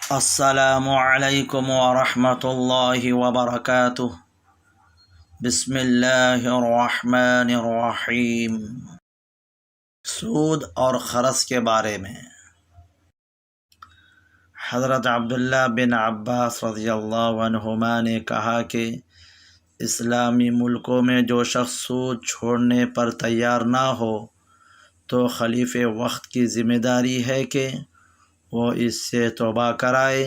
السلام علیکم ورحمۃ اللہ وبرکاتہ۔ بسم اللہ الرحمن الرحیم۔ سود اور قرض کے بارے میں حضرت عبداللہ بن عباس رضی اللہ عنہما نے کہا کہ اسلامی ملکوں میں جو شخص سود چھوڑنے پر تیار نہ ہو تو خلیفہ وقت کی ذمہ داری ہے کہ وہ اس سے توبہ کرائے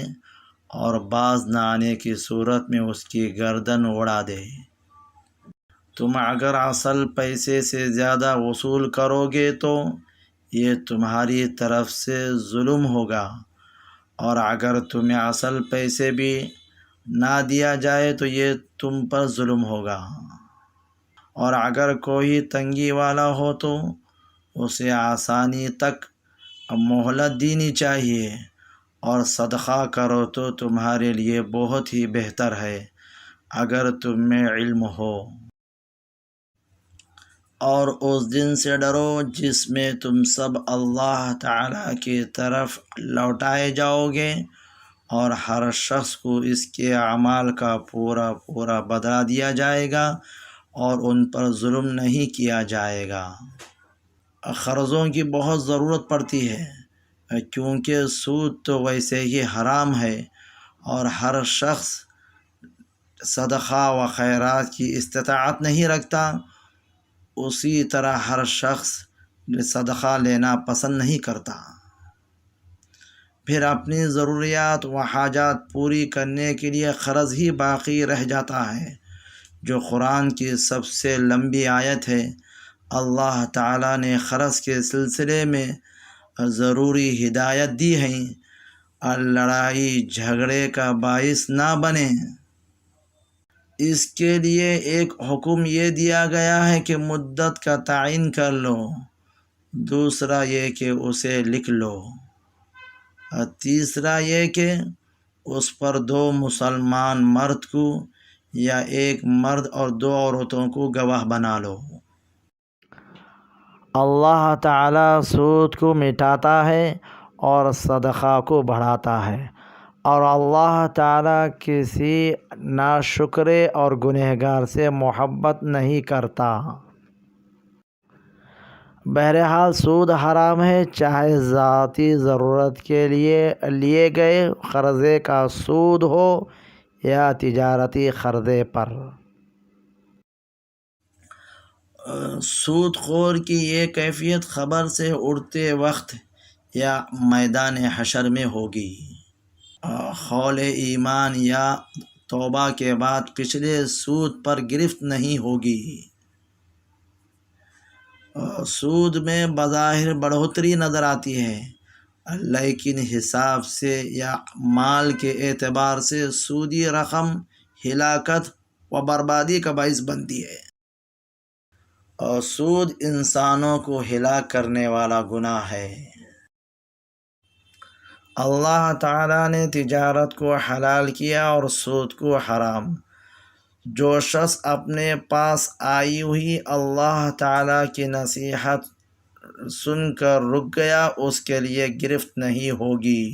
اور باز نہ آنے کی صورت میں اس کی گردن اڑا دے۔ تم اگر اصل پیسے سے زیادہ وصول کرو گے تو یہ تمہاری طرف سے ظلم ہوگا، اور اگر تمہیں اصل پیسے بھی نہ دیا جائے تو یہ تم پر ظلم ہوگا، اور اگر کوئی تنگی والا ہو تو اسے آسانی تک مہلت دینی چاہیے، اور صدقہ کرو تو تمہارے لیے بہت ہی بہتر ہے اگر تم میں علم ہو۔ اور اس دن سے ڈرو جس میں تم سب اللہ تعالیٰ کی طرف لوٹائے جاؤ گے، اور ہر شخص کو اس کے اعمال کا پورا بدلہ دیا جائے گا اور ان پر ظلم نہیں کیا جائے گا۔ قرضوں کی بہت ضرورت پڑتی ہے، کیونکہ سود تو ویسے ہی حرام ہے، اور ہر شخص صدقہ و خیرات کی استطاعت نہیں رکھتا، اسی طرح ہر شخص صدقہ لینا پسند نہیں کرتا۔ پھر اپنی ضروریات و حاجات پوری کرنے کے لیے قرض ہی باقی رہ جاتا ہے، جو قرآن کی سب سے لمبی آیت ہے۔ اللہ تعالیٰ نے قرض کے سلسلے میں ضروری ہدایت دی ہے، لڑائی جھگڑے کا باعث نہ بنے۔ اس کے لیے ایک حکم یہ دیا گیا ہے کہ مدت کا تعین کر لو، دوسرا یہ کہ اسے لکھ لو، اور تیسرا یہ کہ اس پر 2 مسلمان مرد کو یا ایک مرد اور 2 عورتوں کو گواہ بنا لو۔ اللہ تعالیٰ سود کو مٹاتا ہے اور صدقہ کو بڑھاتا ہے، اور اللہ تعالیٰ کسی ناشکرے اور گنہگار سے محبت نہیں کرتا۔ بہرحال سود حرام ہے، چاہے ذاتی ضرورت کے لیے گئے قرضے کا سود ہو یا تجارتی قرضے پر۔ سود خور کی یہ کیفیت خبر سے اڑتے وقت یا میدان حشر میں ہوگی۔ خول ایمان یا توبہ کے بعد پچھلے سود پر گرفت نہیں ہوگی۔ سود میں بظاہر بڑھوتری نظر آتی ہے، لیکن حساب سے یا مال کے اعتبار سے سودی رقم ہلاکت و بربادی کا باعث بنتی ہے، اور سود انسانوں کو ہلاک کرنے والا گناہ ہے۔ اللہ تعالیٰ نے تجارت کو حلال کیا اور سود کو حرام۔ جو شخص اپنے پاس آئی ہوئی اللہ تعالیٰ کی نصیحت سن کر رک گیا، اس کے لیے گرفت نہیں ہوگی۔